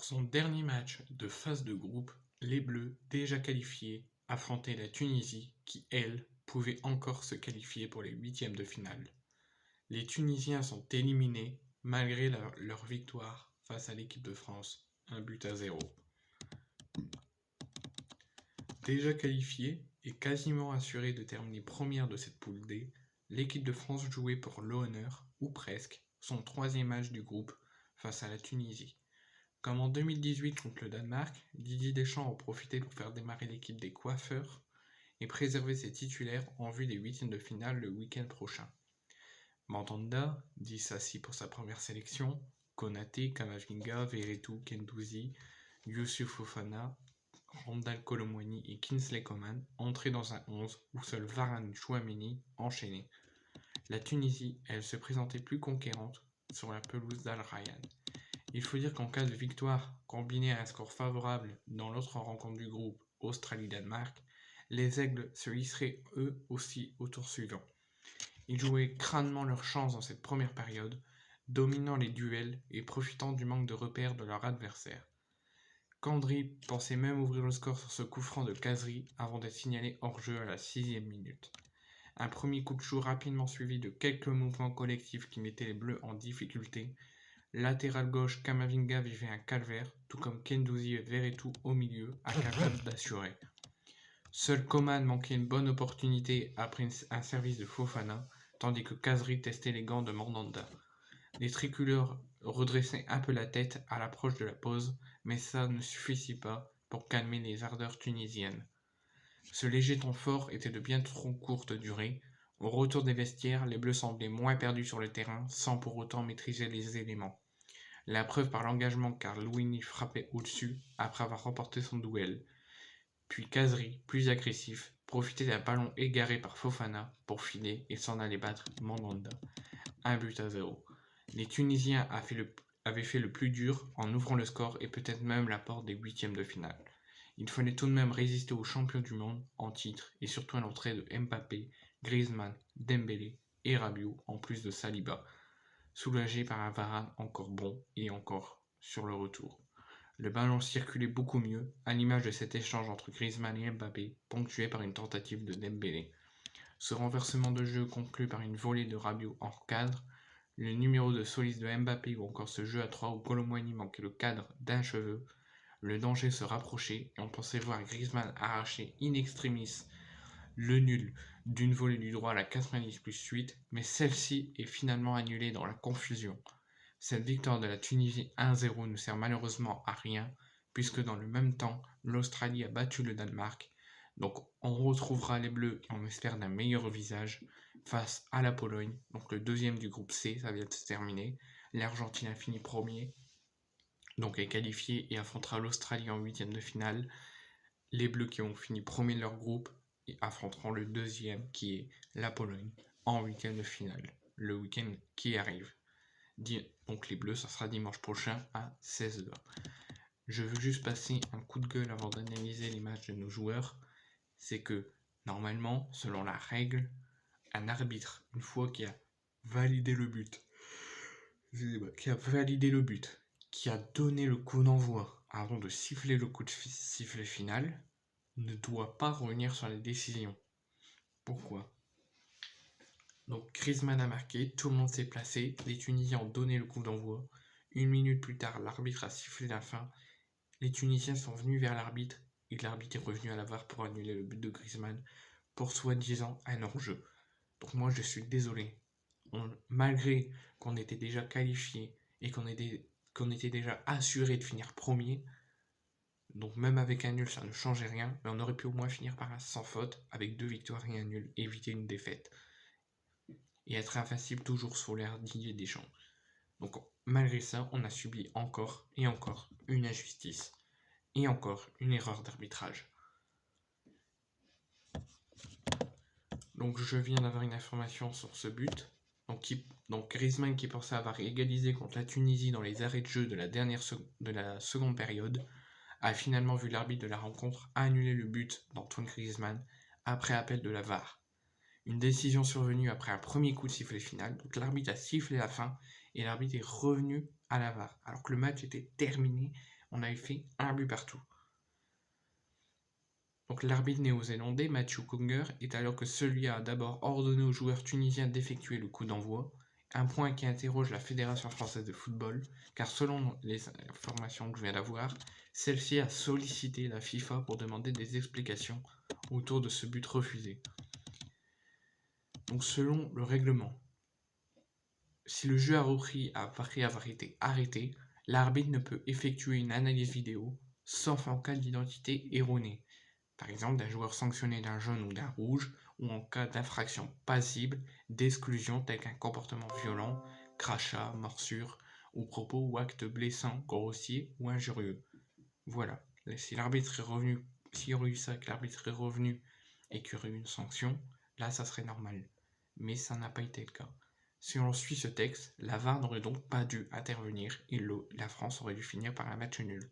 Pour son dernier match de phase de groupe, les Bleus, déjà qualifiés, affrontaient la Tunisie qui, elle, pouvait encore se qualifier pour les huitièmes de finale. Les Tunisiens sont éliminés malgré leur victoire face à l'équipe de France, 1-0. Déjà qualifiée et quasiment assurée de terminer première de cette poule D, l'équipe de France jouait pour l'honneur, ou presque, son troisième match du groupe face à la Tunisie. Comme en 2018 contre le Danemark, Didier Deschamps a profité pour faire démarrer l'équipe des coiffeurs et préserver ses titulaires en vue des huitièmes de finale le week-end prochain. Mandanda, dit Sassi pour sa première sélection, Konaté, Camavinga, Veretout, Guendouzi, Youssouf Fofana, Randal Kolo Muani et Kingsley Coman entraient dans un 11 où seuls Varane et Chouameni enchaînaient. La Tunisie, elle, se présentait plus conquérante sur la pelouse d'Al Rayyan. Il faut dire qu'en cas de victoire, combinée à un score favorable dans l'autre rencontre du groupe, Australie-Danemark, les Aigles se hisseraient eux aussi au tour suivant. Ils jouaient crânement leur chance dans cette première période, dominant les duels et profitant du manque de repères de leur adversaire. Kandri pensait même ouvrir le score sur ce coup franc de Khazri avant d'être signalé hors-jeu à la 6e minute. Un premier coup de chaud rapidement suivi de quelques mouvements collectifs qui mettaient les Bleus en difficulté. Latéral gauche, Camavinga vivait un calvaire, tout comme Guendouzi et Veretout au milieu, incapables d'assurer. Seul Coman manquait une bonne opportunité après un service de Fofana, tandis que Khazri testait les gants de Mandanda. Les tricolores redressaient un peu la tête à l'approche de la pause, mais ça ne suffisait pas pour calmer les ardeurs tunisiennes. Ce léger temps fort était de bien trop courte durée. Au retour des vestiaires, les Bleus semblaient moins perdus sur le terrain, sans pour autant maîtriser les éléments. La preuve par l'engagement car Louini frappait au-dessus après avoir remporté son duel. Puis Khazri, plus agressif, profitait d'un ballon égaré par Fofana pour filer et s'en aller battre Mandanda. 1-0. Les Tunisiens avaient fait le plus dur en ouvrant le score et peut-être même la porte des huitièmes de finale. Il fallait tout de même résister aux champions du monde en titre et surtout à l'entrée de Mbappé, Griezmann, Dembélé et Rabiot en plus de Saliba, soulagé par un Varane encore bon et encore sur le retour. Le ballon circulait beaucoup mieux, à l'image de cet échange entre Griezmann et Mbappé, ponctué par une tentative de Dembélé. Ce renversement de jeu conclu par une volée de Rabiot hors cadre, le numéro de Solis de Mbappé ou encore ce jeu à 3 où Kolo Muani manquait le cadre d'un cheveu, le danger se rapprochait et on pensait voir Griezmann arracher in extremis le nul d'une volée du droit à la 90+8, mais celle-ci est finalement annulée dans la confusion. Cette victoire de la Tunisie 1-0 ne sert malheureusement à rien, puisque dans le même temps, l'Australie a battu le Danemark. Donc on retrouvera les Bleus et on espère d'un meilleur visage face à la Pologne, donc le deuxième du groupe C, ça vient de se terminer. L'Argentine a fini premier, donc est qualifiée et affrontera l'Australie en huitième de finale. Les Bleus qui ont fini premier de leur groupe affronteront le deuxième qui est la Pologne en huitième de finale, le week-end qui arrive. Donc les Bleus, ça sera dimanche prochain à 16h. Je veux juste passer un coup de gueule avant d'analyser les matchs de nos joueurs. C'est que, normalement, selon la règle, un arbitre, une fois qu'il a validé le but, qui a donné le coup d'envoi avant de siffler le coup de sifflet final, ne doit pas revenir sur la décision. Pourquoi ? Donc Griezmann a marqué, tout le monde s'est placé, les Tunisiens ont donné le coup d'envoi. Une minute plus tard, l'arbitre a sifflé la fin. Les Tunisiens sont venus vers l'arbitre et l'arbitre est revenu à la VAR pour annuler le but de Griezmann pour soi-disant un hors-jeu. Donc moi je suis désolé. Malgré qu'on était déjà qualifié et qu'on était déjà assuré de finir premier, donc même avec un nul ça ne changeait rien, mais on aurait pu au moins finir par un sans faute avec 2 victoires et un nul, éviter une défaite. Et être invincible toujours sous l'air Didier Deschamps. Donc malgré ça, on a subi encore et encore une injustice et encore une erreur d'arbitrage. Donc je viens d'avoir une information sur ce but. Donc Griezmann qui pensait avoir égalisé contre la Tunisie dans les arrêts de jeu de la seconde période a finalement vu l'arbitre de la rencontre annuler le but d'Antoine Griezmann après appel de la VAR. Une décision survenue après un premier coup de sifflet final, donc l'arbitre a sifflé la fin et l'arbitre est revenu à la VAR, alors que le match était terminé, on avait fait un but partout. Donc l'arbitre néo-zélandais, Matthew Conger, est alors que celui a d'abord ordonné aux joueurs tunisiens d'effectuer le coup d'envoi, un point qui interroge la Fédération française de football, car selon les informations que je viens d'avoir, celle-ci a sollicité la FIFA pour demander des explications autour de ce but refusé. Donc selon le règlement, si le jeu a repris après avoir été arrêté, l'arbitre ne peut effectuer une analyse vidéo, sauf en cas d'identité erronée, par exemple d'un joueur sanctionné d'un jaune ou d'un rouge, ou en cas d'infraction passible d'exclusion telle qu'un comportement violent, crachat, morsure, ou propos ou actes blessants, grossiers ou injurieux. Voilà. Si l'arbitre est revenu, s'il y aurait eu ça, que l'arbitre est revenu et qu'il y aurait eu une sanction, là ça serait normal. Mais ça n'a pas été le cas. Si on suit ce texte, la VAR n'aurait donc pas dû intervenir et la France aurait dû finir par un match nul.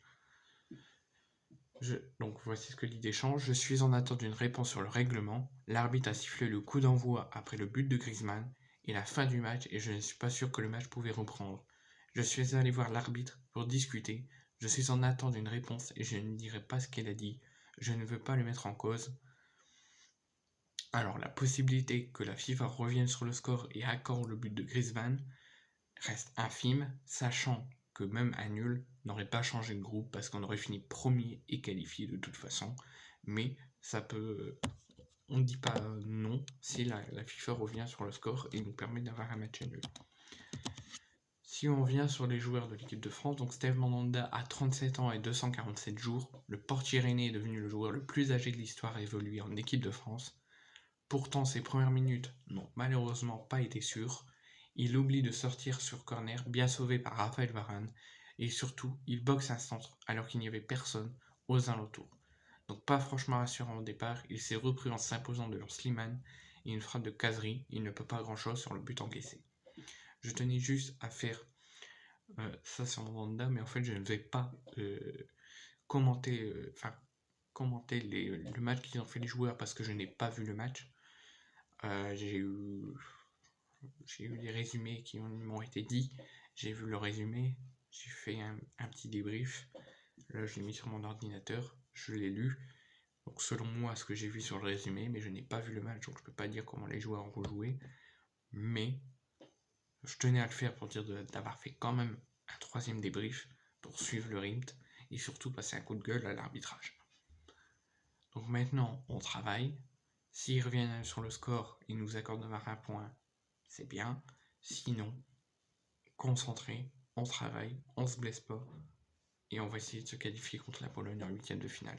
Donc voici ce que dit Deschamps. Je suis en attente d'une réponse sur le règlement. L'arbitre a sifflé le coup d'envoi après le but de Griezmann et la fin du match et je ne suis pas sûr que le match pouvait reprendre. Je suis allé voir l'arbitre pour discuter. Je suis en attente d'une réponse et je ne dirai pas ce qu'elle a dit. Je ne veux pas le mettre en cause. Alors la possibilité que la FIFA revienne sur le score et accorde le but de Griezmann reste infime, sachant que même un nul n'aurait pas changé le groupe parce qu'on aurait fini premier et qualifié de toute façon. Mais ça peut. On ne dit pas non si la FIFA revient sur le score et nous permet d'avoir un match nul. Si on revient sur les joueurs de l'équipe de France, donc Steve Mandanda a 37 ans et 247 jours. Le portier-aîné est devenu le joueur le plus âgé de l'histoire à évoluer en équipe de France. Pourtant, ses premières minutes n'ont malheureusement pas été sûres. Il oublie de sortir sur corner, bien sauvé par Raphaël Varane, et surtout, il boxe un centre alors qu'il n'y avait personne aux alentours. Donc pas franchement rassurant au départ, il s'est repris en s'imposant devant Slimane et une frappe de caserie, il ne peut pas grand-chose sur le but encaissé. Je tenais juste à faire ça sur mon Wanda, mais en fait je ne vais pas commenter, le match qu'ils ont fait les joueurs parce que je n'ai pas vu le match. J'ai eu les résumés qui m'ont été dits, j'ai vu le résumé, j'ai fait un petit débrief, là je l'ai mis sur mon ordinateur, je l'ai lu, donc selon moi ce que j'ai vu sur le résumé, mais je n'ai pas vu le match donc je peux pas dire comment les joueurs ont joué, mais je tenais à le faire pour dire d'avoir fait quand même un troisième débrief pour suivre le RIMT et surtout passer un coup de gueule à l'arbitrage. Donc maintenant on travaille. S'ils reviennent sur le score, ils nous accordent un point, c'est bien. Sinon, concentré, on travaille, on se blesse pas et on va essayer de se qualifier contre la Pologne en 8e de finale.